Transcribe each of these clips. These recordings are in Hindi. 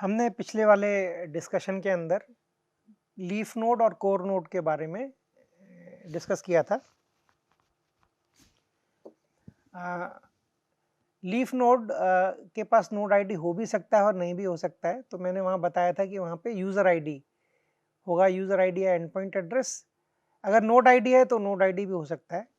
हमने पिछले वाले डिस्कशन के अंदर लीफ नोड और कोर नोड के बारे में डिस्कस किया था। लीफ नोड के पास नोड आईडी हो भी सकता है और नहीं भी हो सकता है। तो मैंने वहाँ बताया था कि वहाँ पे यूज़र आईडी होगा, यूज़र आईडी या एंड पॉइंट एड्रेस। अगर नोड आईडी है तो नोड आईडी भी हो सकता है।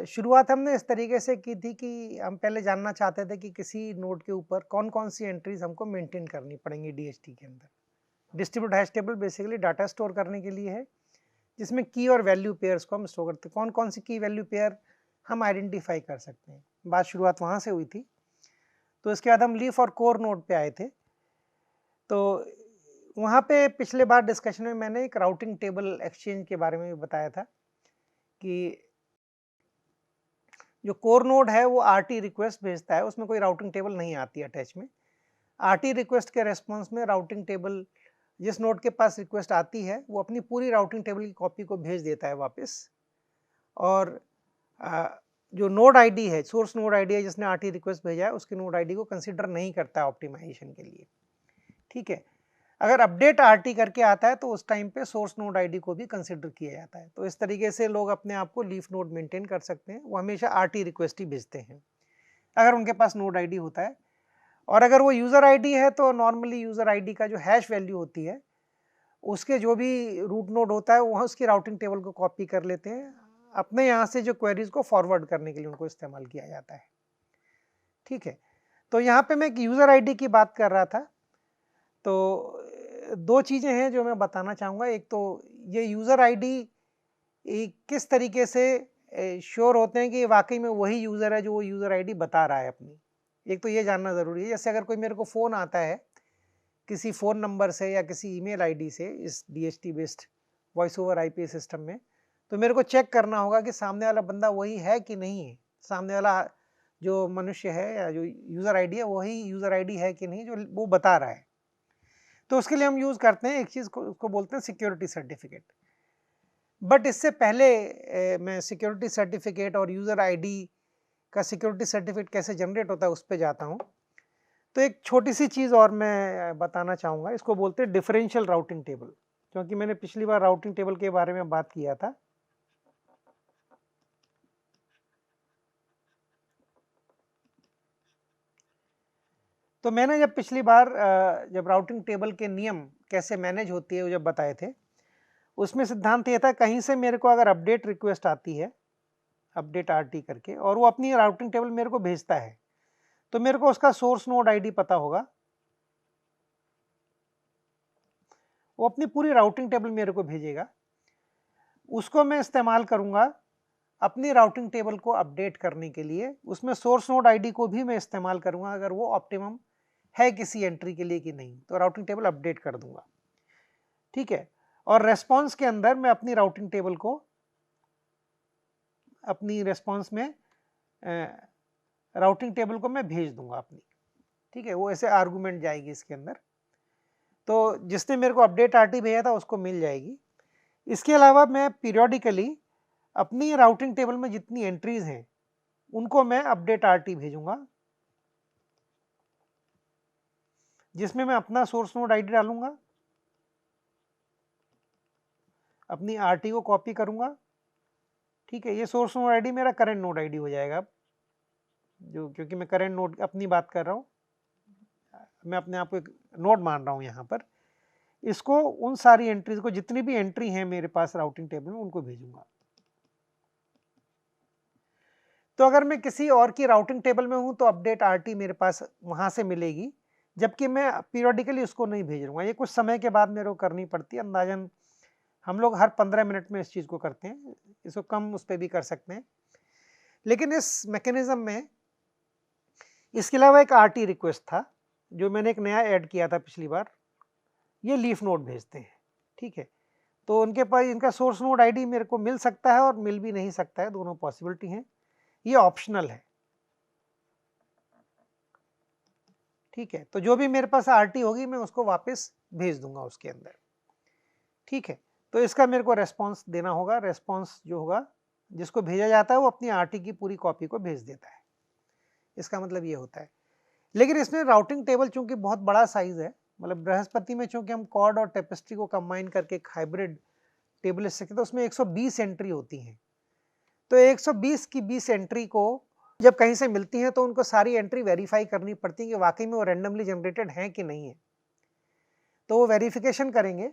शुरुआत हमने इस तरीके से की थी कि हम पहले जानना चाहते थे कि किसी नोड के ऊपर कौन कौन सी एंट्रीज हमको मेंटेन करनी पड़ेंगी डीएचटी के अंदर। Distribute hash table basically data store करने के लिए है, जिसमें की और वैल्यू पेयर्स को हम स्टोर करते हैं। कौन कौन सी की वैल्यू पेयर हम आइडेंटिफाई कर सकते हैं, बात शुरुआत वहाँ से हुई थी। तो इसके बाद हम लीफ और कोर नोड पे आए थे। तो वहाँ पे पिछले बार डिस्कशन में मैंने एक राउटिंग टेबल एक्सचेंज के बारे में भी बताया था कि जो कोर नोड है वो आरटी रिक्वेस्ट भेजता है, उसमें कोई राउटिंग टेबल नहीं आती अटैच में। आरटी रिक्वेस्ट के रेस्पॉन्स में राउटिंग टेबल, जिस नोड के पास रिक्वेस्ट आती है वो अपनी पूरी राउटिंग टेबल की कॉपी को भेज देता है वापस। और जो नोड आईडी है, सोर्स नोड आईडी है जिसने आरटी रिक्वेस्ट भेजा है, उसकी नोड आईडी को कंसीडर नहीं करता है ऑप्टिमाइजेशन के लिए। ठीक है, अगर अपडेट आरटी करके आता है तो उस टाइम पे सोर्स नोड आईडी को भी कंसीडर किया जाता है। तो इस तरीके से लोग अपने आप को लीफ नोड मेंटेन कर सकते हैं। वो हमेशा आरटी रिक्वेस्ट ही भेजते हैं अगर उनके पास नोड आईडी होता है। और अगर वो यूज़र आईडी है तो नॉर्मली यूज़र आईडी का जो हैश वैल्यू होती है, उसके जो भी रूट नोड होता है वहाँ उसकी राउटिंग टेबल को कॉपी कर लेते हैं, अपने यहाँ से जो क्वेरीज को फॉरवर्ड करने के लिए उनको इस्तेमाल किया जाता है। ठीक है, तो यहाँ पे मैं एक यूज़र आईडी की बात कर रहा था। तो दो चीज़ें हैं जो मैं बताना चाहूँगा। एक तो ये यूज़र आईडी किस तरीके से श्योर होते हैं कि वाकई में वही यूज़र है जो वो यूज़र आईडी बता रहा है अपनी। एक तो ये जानना ज़रूरी है। जैसे अगर कोई मेरे को फ़ोन आता है किसी फ़ोन नंबर से या किसी ईमेल आईडी से इस DHT based voice over IP system में, तो मेरे को चेक करना होगा कि सामने वाला बंदा वही है कि नहीं है, सामने वाला जो मनुष्य है या जो यूज़र आईडी है वही यूज़र आईडी है कि नहीं जो वो बता रहा है। तो उसके लिए हम यूज़ करते हैं एक चीज़ को, उसको बोलते हैं सिक्योरिटी सर्टिफिकेट। बट इससे पहले मैं सिक्योरिटी सर्टिफिकेट और यूज़र आईडी का सिक्योरिटी सर्टिफिकेट कैसे जनरेट होता है उस पर जाता हूँ। तो एक छोटी सी चीज़ और मैं बताना चाहूँगा, इसको बोलते हैं डिफरेंशियल राउटिंग टेबल, क्योंकि मैंने पिछली बार राउटिंग टेबल के बारे में बात किया था। तो मैंने जब पिछली बार जब राउटिंग टेबल के नियम कैसे मैनेज होती है वो जब बताए थे, उसमें सिद्धांत ये था कहीं से मेरे को अगर अपडेट रिक्वेस्ट आती है, अपडेट आरटी करके, और वो अपनी राउटिंग टेबल मेरे को भेजता है, तो मेरे को उसका सोर्स नोड आईडी पता होगा। वो अपनी पूरी राउटिंग टेबल मेरे को भेजेगा, उसको मैं इस्तेमाल करूँगा अपनी राउटिंग टेबल को अपडेट करने के लिए। उसमें सोर्स नोड आईडी को भी मैं इस्तेमाल करूँगा अगर वो ऑप्टिमम है किसी एंट्री के लिए कि नहीं, तो राउटिंग टेबल अपडेट कर दूंगा। ठीक है, और रेस्पॉन्स के अंदर मैं अपनी राउटिंग टेबल को अपनी रेस्पॉन्स में राउटिंग टेबल को मैं भेज दूंगा अपनी। ठीक है, वो ऐसे आर्गूमेंट जाएगी इसके अंदर, तो जिसने मेरे को अपडेट आरटी भेजा था उसको मिल जाएगी। इसके अलावा मैं पीरियोडिकली अपनी राउटिंग टेबल में जितनी एंट्रीज हैं उनको मैं अपडेट आरटी भेजूंगा, जिसमें मैं अपना सोर्स नोड आईडी डालूंगा, अपनी आरटी को कॉपी करूंगा। ठीक है, ये सोर्स नोड आईडी मेरा करंट नोड आईडी हो जाएगा, जो क्योंकि मैं करंट नोड अपनी बात कर रहा हूँ, मैं अपने आप को एक नोड मान रहा हूँ यहाँ पर। इसको उन सारी एंट्रीज को, जितनी भी एंट्री है मेरे पास राउटिंग टेबल में, उनको भेजूंगा। तो अगर मैं किसी और की राउटिंग टेबल में हूँ तो अपडेट आरटी मेरे पास वहाँ से मिलेगी, जबकि मैं पीरियोडिकली उसको नहीं भेज रहा हूँ। ये कुछ समय के बाद मेरे को करनी पड़ती है, अंदाजन हम लोग हर 15 मिनट में इस चीज़ को करते हैं, इसको कम उस पर भी कर सकते हैं। लेकिन इस मैकेनिज्म में इसके अलावा एक आरटी रिक्वेस्ट था जो मैंने एक नया ऐड किया था पिछली बार, ये लीफ नोड भेजते हैं। ठीक है, तो उनके पास इनका सोर्स नोड आईडी मेरे को मिल सकता है और मिल भी नहीं सकता है, दोनों पॉसिबिलिटी हैं, ये ऑप्शनल है। ठीक है, तो जो भी मेरे पास आरटी होगी मैं उसको वापस भेज दूंगा उसके अंदर। ठीक है, तो इसका मेरे को रेस्पॉन्स देना होगा। रेस्पॉन्स जो होगा, जिसको भेजा जाता है वो अपनी आरटी की पूरी कॉपी को भेज देता है, इसका मतलब ये होता है। लेकिन इसमें राउटिंग टेबल चूंकि बहुत बड़ा साइज है, मतलब बृहस्पति में चूंकि हम कॉर्ड और टेपेस्ट्री को कंबाइन करके एक हाइब्रिड टेबल लिख सकते हैं, तो उसमें 120 एंट्री होती हैं। तो 120 की 20 एंट्री को जब कहीं से मिलती हैं तो उनको सारी एंट्री वेरीफाई करनी पड़ती है कि वाकई में वो रैंडमली जनरेटेड हैं कि नहीं है। तो वो वेरिफिकेशन करेंगे,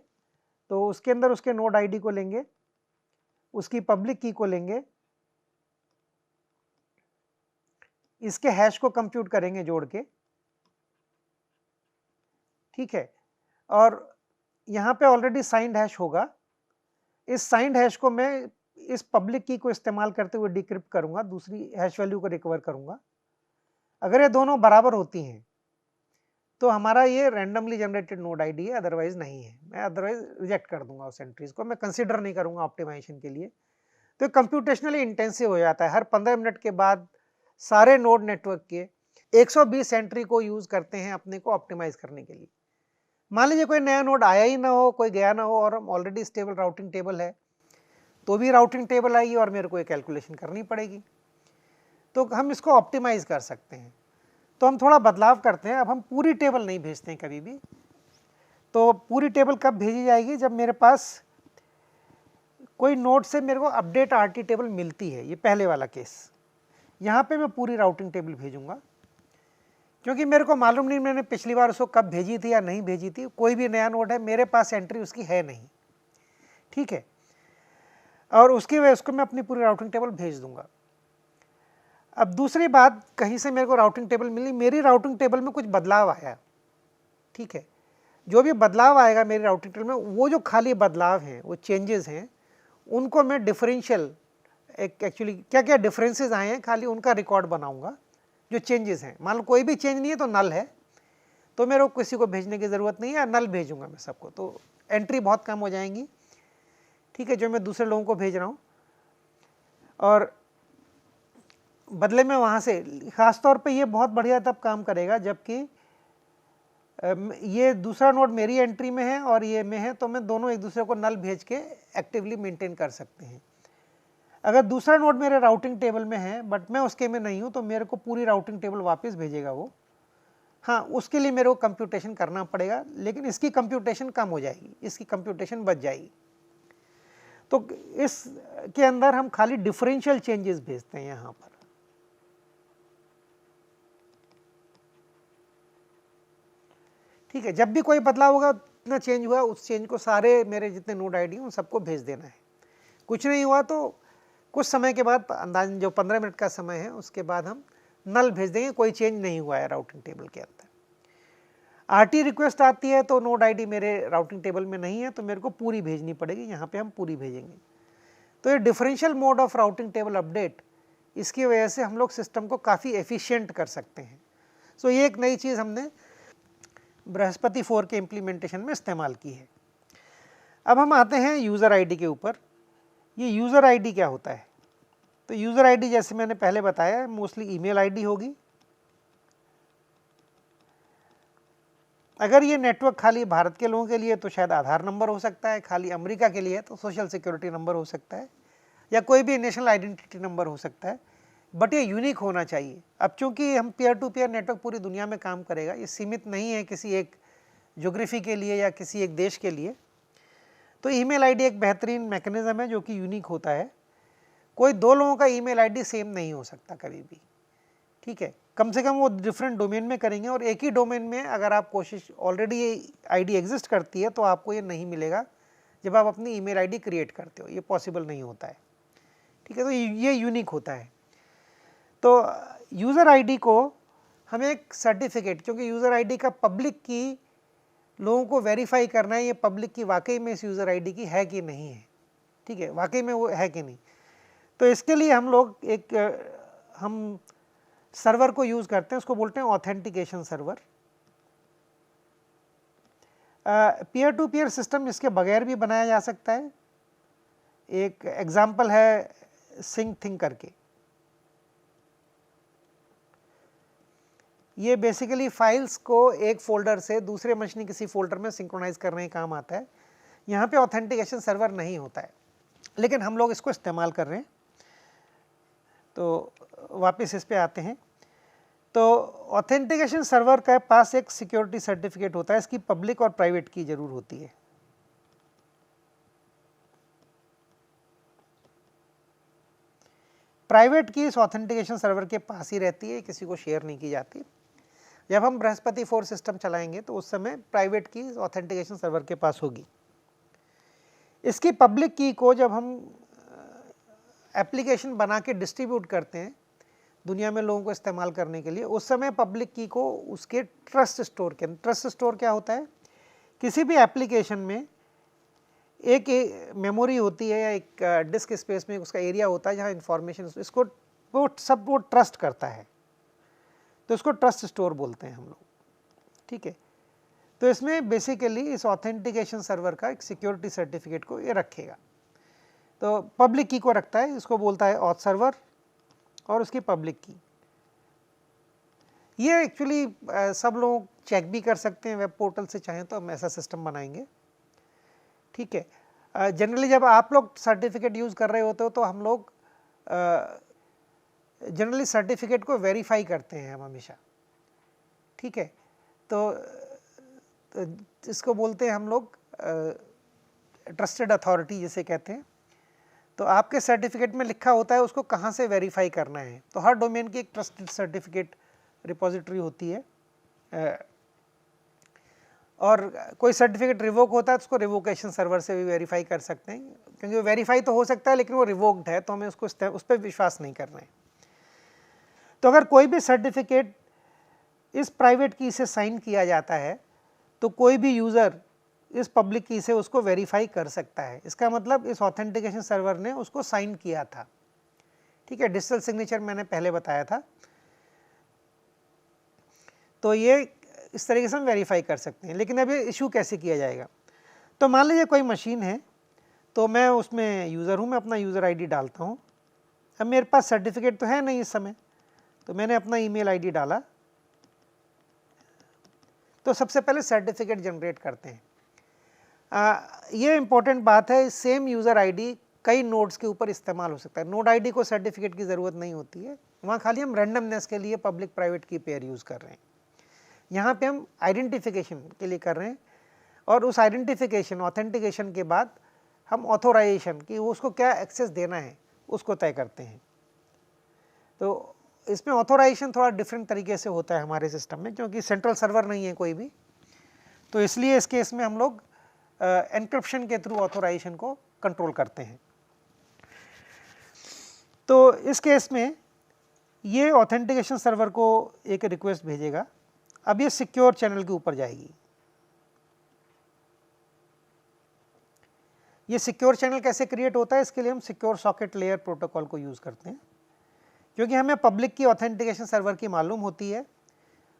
तो उसके अंदर उसके नोड आईडी को लेंगे, उसकी पब्लिक की को लेंगे, इसके हैश को कंप्यूट करेंगे जोड़ के, ठीक है। और यहाँ पे ऑलरेडी साइंड हैश होगा, इस साइंड हैश को मैं इस पब्लिक की को इस्तेमाल करते हुए डिक्रिप्ट करूंगा, दूसरी हैश वैल्यू को रिकवर करूंगा। अगर ये दोनों बराबर होती हैं तो हमारा ये रैंडमली जनरेटेड नोड आईडी है, अदरवाइज नहीं है। मैं अदरवाइज रिजेक्ट कर दूंगा उस एंट्रीज को, मैं कंसीडर नहीं करूंगा ऑप्टिमाइजेशन के लिए। तो कंप्यूटेशनली इंटेंसिव हो जाता है। हर 15 मिनट के बाद सारे नोड नेटवर्क के 120 एंट्री को यूज करते हैं अपने को ऑप्टिमाइज करने के लिए। मान लीजिए कोई नया नोड आया ही ना हो, कोई गया ना हो, और ऑलरेडी स्टेबल राउटिंग टेबल है, तो भी राउटिंग टेबल आएगी और मेरे को ये कैलकुलेशन करनी पड़ेगी। तो हम इसको ऑप्टिमाइज कर सकते हैं। तो हम थोड़ा बदलाव करते हैं, अब हम पूरी टेबल नहीं भेजते हैं कभी भी। तो पूरी टेबल कब भेजी जाएगी? जब मेरे पास कोई नोड से मेरे को अपडेट आरटी टेबल मिलती है, ये पहले वाला केस। यहाँ पे मैं पूरी राउटिंग टेबल भेजूंगा, क्योंकि मेरे को मालूम नहीं मैंने पिछली बार उसको कब भेजी थी या नहीं भेजी थी। कोई भी नया नोड है, मेरे पास एंट्री उसकी है नहीं, ठीक है, और उसकी वजह उसको मैं अपनी पूरी राउटिंग टेबल भेज दूंगा। अब दूसरी बात, कहीं से मेरे को राउटिंग टेबल मिली, मेरी राउटिंग टेबल में कुछ बदलाव आया, ठीक है। जो भी बदलाव आएगा मेरी राउटिंग टेबल में, वो जो खाली बदलाव हैं, वो चेंजेस हैं, उनको मैं डिफरेंशियल, एक्चुअली क्या क्या डिफरेंसेस आए हैं खाली उनका रिकॉर्ड बनाऊंगा। जो चेंजेस हैं, मान लो कोई भी चेंज नहीं है तो नल है, तो मेरे को किसी को भेजने की ज़रूरत नहीं है, नल भेजूंगा मैं सबको, तो एंट्री बहुत कम हो जाएंगी, ठीक है, जो मैं दूसरे लोगों को भेज रहा हूँ। और बदले में वहाँ से ख़ासतौर पे ये बहुत बढ़िया तब काम करेगा जबकि ये दूसरा नोड मेरी एंट्री में है और ये में है, तो मैं दोनों एक दूसरे को नल भेज के एक्टिवली मेंटेन कर सकते हैं। अगर दूसरा नोड मेरे राउटिंग टेबल में है बट मैं उसके में नहीं हूँ, तो मेरे को पूरी राउटिंग टेबल वापस भेजेगा वो। हाँ, उसके लिए मेरे को कंप्यूटेशन करना पड़ेगा, लेकिन इसकी कंप्यूटेशन कम हो जाएगी, इसकी कंप्यूटेशन बच जाएगी। तो इसके अंदर हम खाली डिफरेंशियल चेंजेस भेजते हैं यहाँ पर। ठीक है, जब भी कोई बदलाव होगा, इतना चेंज हुआ, उस चेंज को सारे मेरे जितने नोड आईडी हैं उन सबको भेज देना है। कुछ नहीं हुआ तो कुछ समय के बाद, अंदाजन जो 15 मिनट का समय है, उसके बाद हम नल भेज देंगे, कोई चेंज नहीं हुआ है राउटिंग टेबल के अंदर। आरटी रिक्वेस्ट आती है तो नोड आईडी मेरे राउटिंग टेबल में नहीं है, तो मेरे को पूरी भेजनी पड़ेगी, यहाँ पे हम पूरी भेजेंगे। तो ये differential mode of routing table update, इसकी वजह से हम लोग सिस्टम को काफ़ी एफिशिएंट कर सकते हैं। सो ये एक नई चीज़ हमने बृहस्पति 4 के इम्प्लीमेंटेशन में इस्तेमाल की है। अब हम आते हैं यूज़र आईडी के ऊपर। ये यूज़र आईडी क्या होता है? तो यूज़र आईडी जैसे मैंने पहले बताया, मोस्टली ईमेल आईडी होगी। अगर ये नेटवर्क खाली भारत के लोगों के लिए तो शायद आधार नंबर हो सकता है, खाली अमेरिका के लिए तो सोशल सिक्योरिटी नंबर हो सकता है, या कोई भी नेशनल आइडेंटिटी नंबर हो सकता है, बट ये यूनिक होना चाहिए। अब चूंकि हम पीयर टू पीयर नेटवर्क पूरी दुनिया में काम करेगा, ये सीमित नहीं है किसी एक ज्योग्राफी के लिए या किसी एक देश के लिए, तो ईमेल आईडी एक बेहतरीन मैकेनिज्म है जो कि यूनिक होता है। कोई दो लोगों का ईमेल आईडी सेम नहीं हो सकता कभी भी, ठीक है, कम से कम वो डिफरेंट डोमेन में करेंगे, और एक ही डोमेन में अगर आप कोशिश, ऑलरेडी ये आईडी एग्जिस्ट करती है तो आपको ये नहीं मिलेगा जब आप अपनी ईमेल आईडी क्रिएट करते हो, ये पॉसिबल नहीं होता है, ठीक है। तो ये यूनिक होता है। तो यूज़र आईडी को हमें एक सर्टिफिकेट, क्योंकि यूज़र आईडी का पब्लिक की लोगों को वेरीफाई करना है, ये पब्लिक की वाकई में इस यूज़र आईडी की है कि नहीं है, ठीक है, वाकई में वो है कि नहीं। तो इसके लिए हम लोग हम सर्वर को यूज़ करते हैं, उसको बोलते हैं authentication server. Peer to peer system इसके बगैर भी बनाया जा सकता है। एक एग्जाम्पल है सिंक थिंग करके। ये बेसिकली फाइल्स को एक फोल्डर से दूसरे मशीन किसी फोल्डर में सिंक्रोनाइज करने का काम आता है। यहाँ पे ऑथेंटिकेशन सर्वर नहीं होता है, लेकिन हम लोग इसको इस्तेमाल कर रहे हैं। तो वापस इस पे आते हैं। तो ऑथेंटिकेशन सर्वर के पास एक सिक्योरिटी सर्टिफिकेट होता है, इसकी पब्लिक और प्राइवेट की जरूर होती है। प्राइवेट की इस ऑथेंटिकेशन सर्वर के पास ही रहती है, किसी को शेयर नहीं की जाती। जब हम बृहस्पति 4 सिस्टम चलाएंगे तो उस समय प्राइवेट की ऑथेंटिकेशन सर्वर के पास होगी। इसकी पब्लिक की को जब हम एप्लीकेशन बना के डिस्ट्रीब्यूट करते हैं दुनिया में लोगों को इस्तेमाल करने के लिए, उस समय पब्लिक की को उसके ट्रस्ट स्टोर के, ट्रस्ट स्टोर क्या होता है, किसी भी एप्लीकेशन में एक मेमोरी होती है या एक डिस्क स्पेस में उसका एरिया होता है जहाँ इंफॉर्मेशन, इसको वो ट्रस्ट करता है, तो इसको ट्रस्ट स्टोर बोलते हैं हम लोग। ठीक है, तो इसमें बेसिकली इस ऑथेंटिकेशन सर्वर का एक सिक्योरिटी सर्टिफिकेट को ये रखेगा। तो पब्लिक की को रखता है, इसको बोलता है ऑथ सर्वर, और उसकी पब्लिक की। ये एक्चुअली सब लोग चेक भी कर सकते हैं वेब पोर्टल से, चाहें तो हम ऐसा सिस्टम बनाएंगे। ठीक है, जनरली जब आप लोग सर्टिफिकेट यूज़ कर रहे होते हो तो हम लोग जनरली सर्टिफिकेट को वेरीफाई करते हैं हम हमेशा। ठीक है, तो इसको बोलते हैं हम लोग ट्रस्टेड अथॉरिटी जिसे कहते हैं। तो आपके सर्टिफिकेट में लिखा होता है उसको कहाँ से वेरीफाई करना है। तो हर डोमेन की एक ट्रस्टेड सर्टिफिकेट रिपोजिटरी होती है, और कोई सर्टिफिकेट रिवोक होता है तो उसको रिवोकेशन सर्वर से भी वेरीफाई कर सकते हैं, क्योंकि वो वेरीफाई तो हो सकता है लेकिन वो रिवोक्ड है, तो हमें उसको उस पर विश्वास नहीं करना है। तो अगर कोई भी सर्टिफिकेट इस प्राइवेट की से साइन किया जाता है तो कोई भी यूज़र इस पब्लिक की से उसको वेरीफाई कर सकता है। इसका मतलब इस ऑथेंटिकेशन सर्वर ने उसको साइन किया था। ठीक है, डिजिटल सिग्नेचर मैंने पहले बताया था। तो ये इस तरीके से हम वेरीफाई कर सकते हैं। लेकिन अब ये इशू कैसे किया जाएगा, तो मान लीजिए कोई मशीन है, तो मैं उसमें यूज़र हूँ, मैं अपना यूज़र आईडी डालता हूँ। अब मेरे पास सर्टिफिकेट तो है नहीं इस समय, तो मैंने अपना ईमेल आईडी डाला। तो सबसे पहले सर्टिफिकेट जनरेट करते हैं। ये इंपॉर्टेंट बात है, सेम यूज़र आईडी कई नोड्स के ऊपर इस्तेमाल हो सकता है। नोड आईडी को सर्टिफिकेट की ज़रूरत नहीं होती है, वहाँ खाली हम रैंडमनेस के लिए पब्लिक प्राइवेट की पेयर यूज़ कर रहे हैं। यहाँ पे हम आइडेंटिफिकेशन के लिए कर रहे हैं, और उस आइडेंटिफिकेशन ऑथेंटिकेशन के बाद हम ऑथोराइजेशन कि उसको क्या एक्सेस देना है उसको तय करते हैं। तो इसमें ऑथोराइजेशन थोड़ा डिफरेंट तरीके से होता है हमारे सिस्टम में, क्योंकि सेंट्रल सर्वर नहीं है कोई भी, तो इसलिए इस केस में हम लोग एन्क्रिप्शन के थ्रू ऑथोराइजेशन को कंट्रोल करते हैं। तो इस केस में ये ऑथेंटिकेशन सर्वर को एक रिक्वेस्ट भेजेगा। अब ये सिक्योर चैनल के ऊपर जाएगी। ये सिक्योर चैनल कैसे क्रिएट होता है, इसके लिए हम सिक्योर सॉकेट लेयर प्रोटोकॉल को यूज़ करते हैं, क्योंकि हमें पब्लिक की ऑथेंटिकेशन सर्वर की मालूम होती है,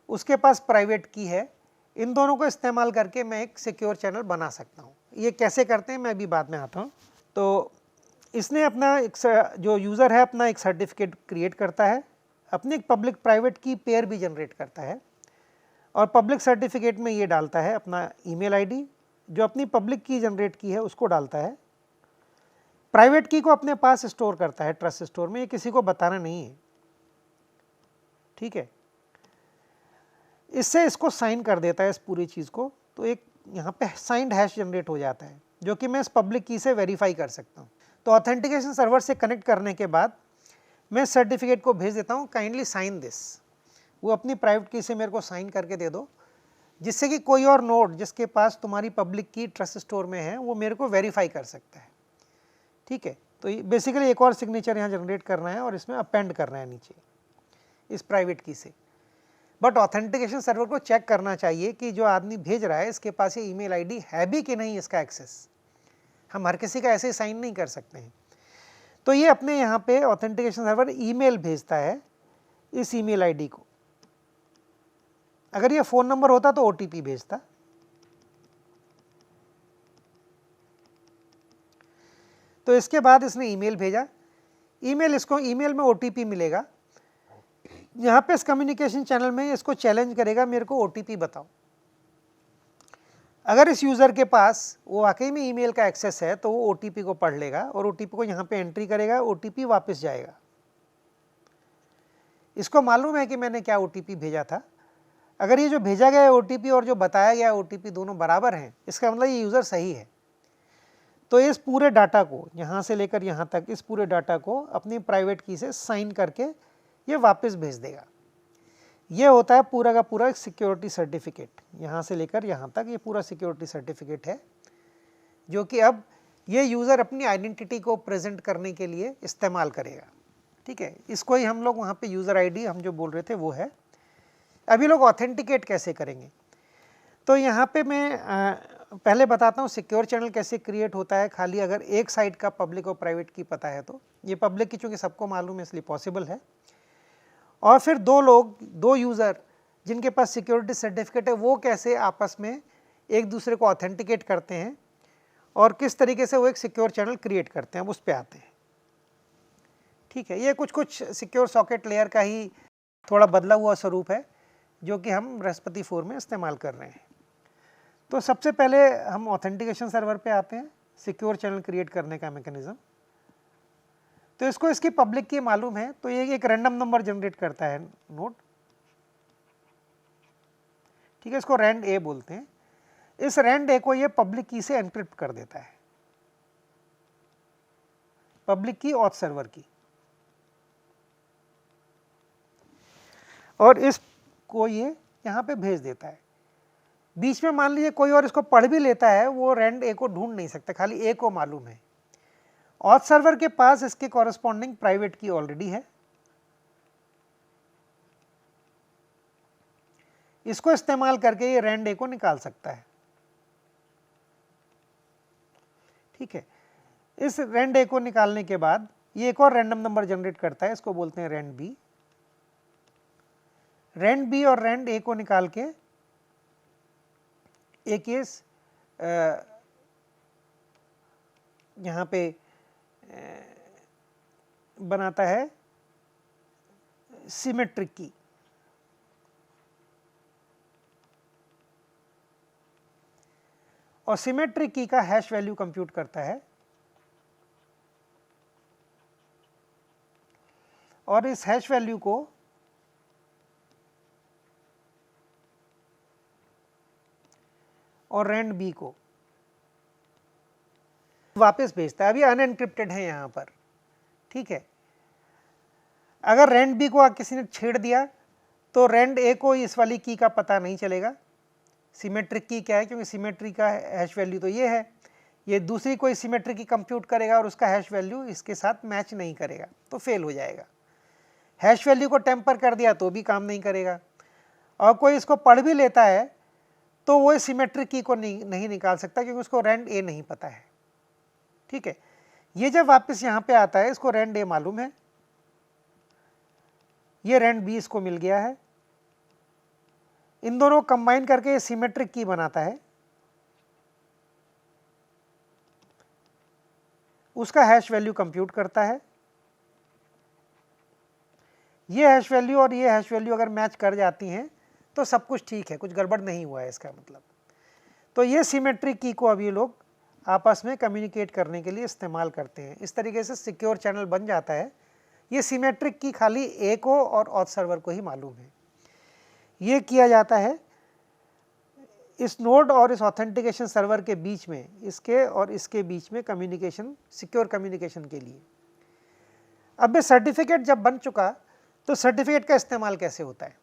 उसके पास प्राइवेट की है। इन दोनों को इस्तेमाल करके मैं एक सिक्योर चैनल बना सकता हूँ। ये कैसे करते हैं मैं अभी बाद में आता हूँ। तो इसने अपना एक जो यूज़र है अपना एक सर्टिफिकेट क्रिएट करता है, अपनी एक पब्लिक प्राइवेट की पेयर भी जनरेट करता है, और पब्लिक सर्टिफिकेट में ये डालता है अपना ईमेल आईडी, जो अपनी पब्लिक की जनरेट की है उसको डालता है। प्राइवेट की को अपने पास स्टोर करता है ट्रस्ट स्टोर में, ये किसी को बताना नहीं है। ठीक है, इससे इसको साइन कर देता है इस पूरी चीज़ को। तो एक यहाँ पे साइंड हैश जनरेट हो जाता है, जो कि मैं इस पब्लिक की से वेरीफाई कर सकता हूँ। तो ऑथेंटिकेशन सर्वर से कनेक्ट करने के बाद मैं सर्टिफिकेट को भेज देता हूँ, काइंडली साइन दिस। वो अपनी प्राइवेट की से मेरे को साइन करके दे दो, जिससे कि कोई और नोड जिसके पास तुम्हारी पब्लिक की ट्रस्ट स्टोर में है वो मेरे को वेरीफाई कर सकता है। ठीक है, तो बेसिकली एक और सिग्नेचर यहाँ जनरेट करना है और इसमें अपेंड करना है नीचे इस प्राइवेट की से। बट ऑथेंटिकेशन सर्वर को चेक करना चाहिए कि जो आदमी भेज रहा है इसके पास ये ईमेल आईडी है भी कि नहीं इसका एक्सेस। हम हर किसी का ऐसे साइन नहीं कर सकते हैं। तो ये अपने यहाँ पे ऑथेंटिकेशन सर्वर ईमेल भेजता है इस ईमेल आईडी को। अगर ये फ़ोन नंबर होता तो ओटीपी भेजता। तो इसके बाद इसने ईमेल भेजा, ईमेल में ओटीपी मिलेगा। यहाँ पे इस कम्युनिकेशन चैनल में इसको चैलेंज करेगा, मेरे को ओटीपी बताओ। अगर इस यूज़र के पास वो वाकई में ईमेल का एक्सेस है तो वो ओटीपी को पढ़ लेगा और ओटीपी को यहाँ पे एंट्री करेगा, ओटीपी वापस जाएगा। इसको मालूम है कि मैंने क्या OTP भेजा था। अगर ये जो भेजा गया OTP और जो बताया गया OTP दोनों बराबर हैं, इसका मतलब ये यूज़र सही है। तो इस पूरे डाटा को, यहाँ से लेकर यहाँ तक, इस पूरे डाटा को अपनी प्राइवेट की से साइन करके ये वापस भेज देगा। ये होता है पूरा का पूरा एक सिक्योरिटी सर्टिफिकेट। यहाँ से लेकर यहाँ तक ये पूरा सिक्योरिटी सर्टिफिकेट है, जो कि अब ये यूज़र अपनी आइडेंटिटी को प्रेजेंट करने के लिए इस्तेमाल करेगा। ठीक है, इसको ही हम लोग वहाँ पे यूज़र आईडी हम जो बोल रहे थे वो है। अभी लोग ऑथेंटिकेट कैसे करेंगे, तो यहाँ पे मैं पहले बताता हूँ सिक्योर चैनल कैसे क्रिएट होता है। खाली अगर एक साइड का पब्लिक और प्राइवेट की पता है तो ये पब्लिक की चूँकि सबको मालूम है इसलिए पॉसिबल है। और फिर दो यूज़र जिनके पास सिक्योरिटी सर्टिफिकेट है वो कैसे आपस में एक दूसरे को ऑथेंटिकेट करते हैं और किस तरीके से वो एक सिक्योर चैनल क्रिएट करते हैं, उस पर आते हैं। ठीक है, ये कुछ सिक्योर सॉकेट लेयर का ही थोड़ा बदला हुआ स्वरूप है जो कि हम बृहस्पति 4 में इस्तेमाल कर रहे हैं। तो सबसे पहले हम ऑथेंटिकेशन सर्वर पे आते हैं, सिक्योर चैनल क्रिएट करने का मैकेनिज्म। तो इसको इसकी पब्लिक की मालूम है, तो ये एक रैंडम नंबर जनरेट करता है नोड। ठीक है, इसको रैंड ए बोलते हैं। इस रैंड ए को ये पब्लिक की से एनक्रिप्ट कर देता है, पब्लिक की ऑथ सर्वर की, और इसको ये यहाँ पे भेज देता है। बीच में मान लीजिए कोई और इसको पढ़ भी लेता है, वो रैंड ए को ढूंढ नहीं सकता, खाली ए को मालूम है। ऑथ सर्वर के पास इसके कॉरेस्पॉन्डिंग प्राइवेट की ऑलरेडी है, इसको इस्तेमाल करके ये रैंड ए को निकाल सकता है। ठीक है, इस रैंड ए को निकालने के बाद ये एक और रैंडम नंबर जनरेट करता है, इसको बोलते हैं रैंड बी। रैंड बी और रैंड ए को निकाल के एक केस यहाँ पे बनाता है सिमेट्रिक की। और सिमेट्रिक की का हैश वैल्यू कंप्यूट करता है, और इस हैश वैल्यू को और रैंड बी को वापस भेजता है। अभी अनएनक्रिप्टेड है यहाँ पर। ठीक है, अगर रैंड बी को किसी ने छेड़ दिया तो रैंड ए को इस वाली की का पता नहीं चलेगा। सिमेट्रिक की क्या है, क्योंकि सिमेट्री का हैश वैल्यू तो ये है, ये दूसरी कोई सिमेट्रिक की कंप्यूट करेगा और उसका हैश वैल्यू इसके साथ मैच नहीं करेगा तो फेल हो जाएगा। हैश वैल्यू को टेम्पर कर दिया तो भी काम नहीं करेगा। और कोई इसको पढ़ भी लेता है तो वो सिमेट्रिक की को नहीं निकाल सकता, क्योंकि उसको रैंड ए नहीं पता है। ठीक है, ये जब वापस यहाँ पे आता है, इसको रैंड ए मालूम है, ये रैंड बी इसको मिल गया है, इन दोनों कंबाइन करके ये सिमेट्रिक की बनाता है। उसका हैश वैल्यू कंप्यूट करता है। ये हैश वैल्यू और ये हैश वैल्यू अगर मैच कर जाती हैं तो सब कुछ ठीक है, कुछ गड़बड़ नहीं हुआ है इसका मतलब। तो ये सिमेट्रिक की को अब ये लोग आपस में कम्युनिकेट करने के लिए इस्तेमाल करते हैं। इस तरीके से सिक्योर चैनल बन जाता है। ये सिमेट्रिक की खाली ए को और ऑथ सर्वर को ही मालूम है। ये किया जाता है इस नोड और इस ऑथेंटिकेशन सर्वर के बीच में, इसके और इसके बीच में कम्युनिकेशन, सिक्योर कम्युनिकेशन के लिए। अब ये सर्टिफिकेट जब बन चुका तो सर्टिफिकेट का इस्तेमाल कैसे होता है।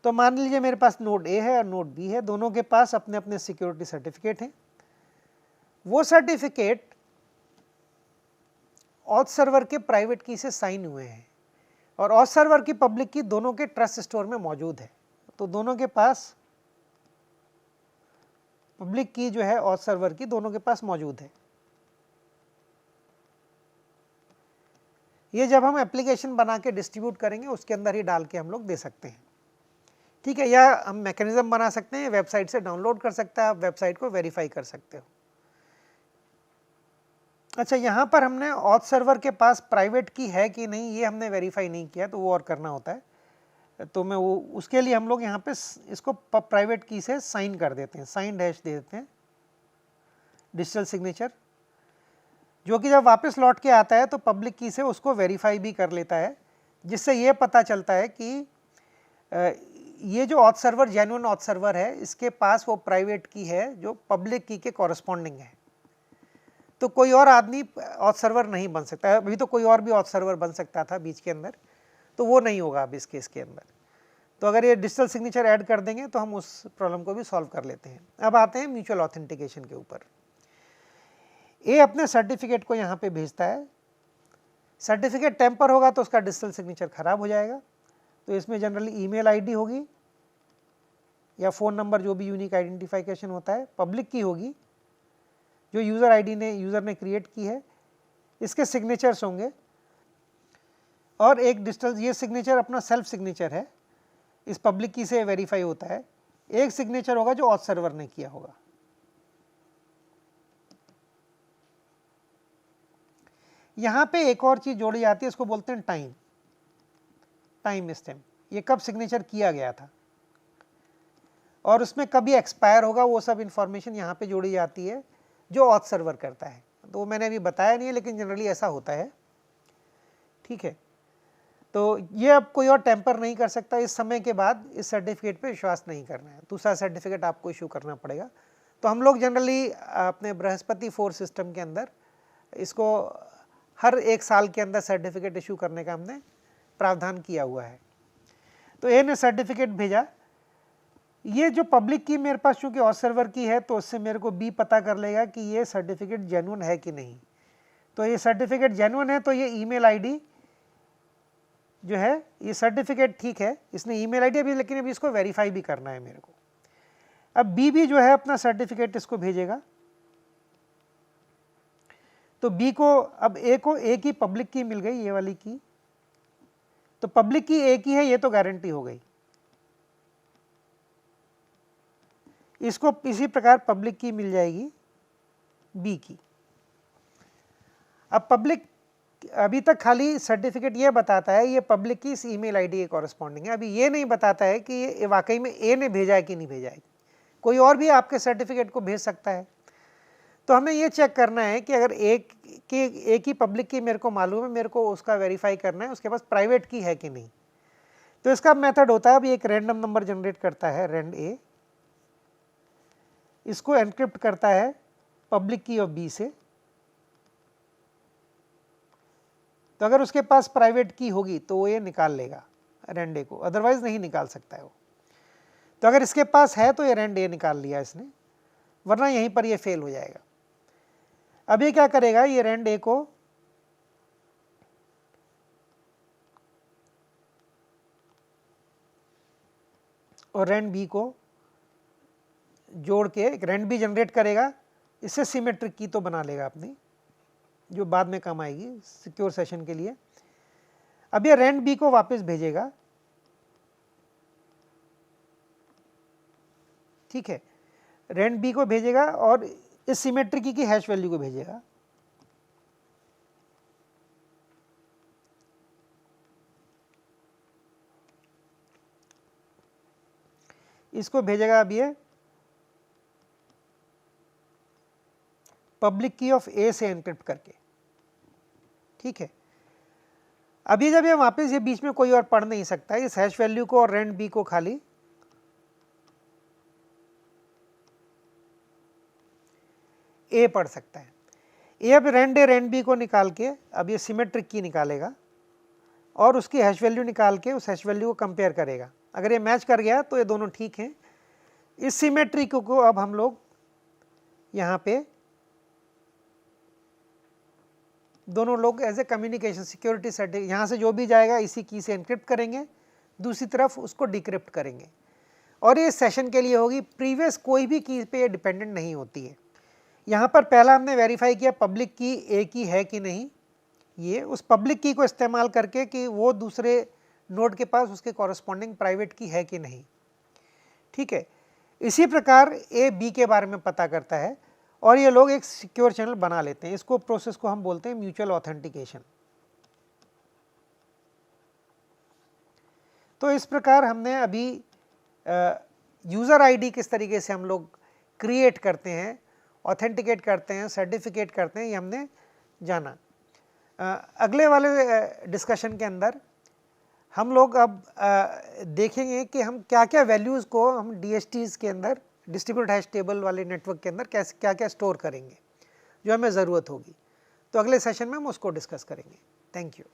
तो मान लीजिए मेरे पास नोड ए है और नोड बी है, दोनों के पास अपने अपने सिक्योरिटी सर्टिफिकेट हैं। वो सर्टिफिकेट ऑथ सर्वर के प्राइवेट की से साइन हुए हैं और ऑथ सर्वर की पब्लिक की दोनों के ट्रस्ट स्टोर में मौजूद है। तो दोनों के पास पब्लिक की जो है ऑथ सर्वर की दोनों के पास मौजूद है। ये जब हम एप्लीकेशन बना के डिस्ट्रीब्यूट करेंगे उसके अंदर ही डाल के हम लोग दे सकते हैं। ठीक है, या हम मैकेनिज्म बना सकते हैं, वेबसाइट से डाउनलोड कर सकते हैं, आप वेबसाइट को वेरीफाई कर सकते हो। अच्छा, यहाँ पर हमने ऑथ सर्वर के पास प्राइवेट की है कि नहीं ये हमने वेरीफाई नहीं किया, तो वो और करना होता है। तो मैं वो उसके लिए हम लोग यहाँ पे इसको प्राइवेट की से साइन कर देते हैं, साइन हैश दे देते हैं, डिजिटल सिग्नेचर, जो कि जब वापस लौट के आता है तो पब्लिक की से उसको वेरीफाई भी कर लेता है जिससे ये पता चलता है कि ये जो auth server genuine auth server है, इसके पास वो प्राइवेट की है जो पब्लिक की के कॉरस्पॉन्डिंग है। तो कोई और आदमी ऑथ सर्वर नहीं बन सकता। अभी तो कोई और भी ऑथ सर्वर बन सकता था बीच के अंदर, तो वो नहीं होगा अब इस केस के अंदर। तो अगर ये डिजिटल सिग्नेचर ऐड कर देंगे तो हम उस प्रॉब्लम को भी सॉल्व कर लेते हैं। अब आते हैं म्यूचुअल ऑथेंटिकेशन के ऊपर। ए अपने सर्टिफिकेट को यहाँ पे भेजता है। सर्टिफिकेट टेम्पर होगा तो उसका डिजिटल सिग्नेचर खराब हो जाएगा। तो इसमें जनरली ईमेल आईडी होगी या फ़ोन नंबर, जो भी यूनिक आइडेंटिफिकेशन होता है। पब्लिक की होगी जो यूज़र ने क्रिएट की है। इसके सिग्नेचर्स होंगे और एक डिजिटल, ये सिग्नेचर अपना सेल्फ सिग्नेचर है, इस पब्लिक की से वेरीफाई होता है। एक सिग्नेचर होगा जो ऑथ सर्वर ने किया होगा। यहाँ पे एक और चीज़ जोड़ी जाती है, इसको बोलते हैं टाइम स्टैम्प। ये कब सिग्नेचर किया गया था और उसमें कभी एक्सपायर होगा, वो सब इंफॉर्मेशन यहाँ पे जोड़ी जाती है जो ऑथ सर्वर करता है। तो वो मैंने अभी बताया नहीं है, लेकिन जनरली ऐसा होता है। ठीक है, तो ये अब कोई और टेम्पर नहीं कर सकता। इस समय के बाद इस सर्टिफिकेट पे विश्वास नहीं करना है, दूसरा सर्टिफिकेट आपको इशू करना पड़ेगा। तो हम लोग जनरली अपने बृहस्पति 4 सिस्टम के अंदर इसको हर 1 साल के अंदर सर्टिफिकेट इशू करने का हमने प्रावधान किया हुआ है। तो ए ने सर्टिफिकेट भेजा। ये जो पब्लिक की मेरे पास चूँकि ऑथ सर्वर की है, तो उससे मेरे को बी पता कर लेगा कि ये सर्टिफिकेट जेन्युइन है कि नहीं। तो ये सर्टिफिकेट जेन्युइन है तो ये ईमेल आईडी जो है, ये सर्टिफिकेट ठीक है, इसने ईमेल आईडी अभी, लेकिन अभी इसको वेरीफाई भी करना है मेरे को। अब बी भी जो है अपना सर्टिफिकेट इसको भेजेगा। तो बी को, अब ए को ए की पब्लिक की मिल गई, ये वाली की, तो पब्लिक की ए की है, ये तो गारंटी हो गई। इसको इसी प्रकार पब्लिक की मिल जाएगी बी की। अब पब्लिक अभी तक खाली सर्टिफिकेट ये बताता है ये पब्लिक की इस ईमेल आईडी के कॉरस्पॉन्डिंग है। अभी ये नहीं बताता है कि ये वाकई में ए ने भेजा है कि नहीं भेजा है। कोई और भी आपके सर्टिफिकेट को भेज सकता है। तो हमें ये चेक करना है कि अगर ए की पब्लिक की मेरे को मालूम है, मेरे को उसका वेरीफाई करना है उसके पास प्राइवेट की है कि नहीं। तो इसका मेथड होता है, अभी एक रैंडम नंबर जनरेट करता है रैंड ए, इसको एनक्रिप्ट करता है पब्लिक की ऑफ बी से। तो अगर उसके पास प्राइवेट की होगी तो वो ये निकाल लेगा रैंड ए को, अदरवाइज नहीं निकाल सकता है वो। तो अगर इसके पास है तो ये रैंड ए निकाल लिया इसने, वरना यहीं पर ये फेल हो जाएगा। अब ये क्या करेगा, ये रैंड ए को और रैंड बी को जोड़ के एक रैंड बी जनरेट करेगा। इससे सिमेट्रिक की तो बना लेगा अपनी, जो बाद में काम आएगी सिक्योर सेशन के लिए। अब ये रैंड बी को वापस भेजेगा। ठीक है, रैंड बी को भेजेगा और इस सिमेट्रिक की हैश वैल्यू को भेजेगा। इसको भेजेगा अब ये पब्लिक की ऑफ ए से एनक्रिप्ट करके। ठीक है, अभी जब ये वापस, ये बीच में कोई और पढ़ नहीं सकता है इस हैश वैल्यू को और रैंड बी को, खाली ए पढ़ सकता है। ए अब रैंड बी को निकाल के अब ये सिमेट्रिक की निकालेगा और उसकी हैश वैल्यू निकाल के उस हैश वैल्यू को कंपेयर करेगा। अगर ये मैच कर गया तो ये दोनों ठीक हैं। इस सिमेट्रिक को अब हम लोग यहाँ पे दोनों लोग as a communication security certificate, यहाँ से जो भी जाएगा इसी की से एनक्रिप्ट करेंगे, दूसरी तरफ उसको डिक्रिप्ट करेंगे। और ये सेशन के लिए होगी, प्रीवियस कोई भी की पे डिपेंडेंट नहीं होती है। यहाँ पर पहला हमने वेरीफाई किया पब्लिक की ए की है कि नहीं, ये उस पब्लिक की को इस्तेमाल करके कि वो दूसरे नोड के पास उसके कॉरस्पॉन्डिंग प्राइवेट की है कि नहीं। ठीक है, इसी प्रकार ए बी के बारे में पता करता है और ये लोग एक सिक्योर चैनल बना लेते हैं। इसको प्रोसेस को हम बोलते हैं म्यूचुअल ऑथेंटिकेशन। तो इस प्रकार हमने अभी यूज़र आईडी किस तरीके से हम लोग क्रिएट करते हैं, ऑथेंटिकेट करते हैं, सर्टिफिकेट करते हैं, ये हमने जाना। अगले वाले डिस्कशन के अंदर हम लोग अब देखेंगे कि हम क्या क्या वैल्यूज़ को हम DHTs के अंदर, डिस्ट्रीब्यूटेड हैश टेबल वाले नेटवर्क के अंदर कैसे क्या क्या स्टोर करेंगे जो हमें ज़रूरत होगी। तो अगले सेशन में हम उसको डिस्कस करेंगे। Thank you.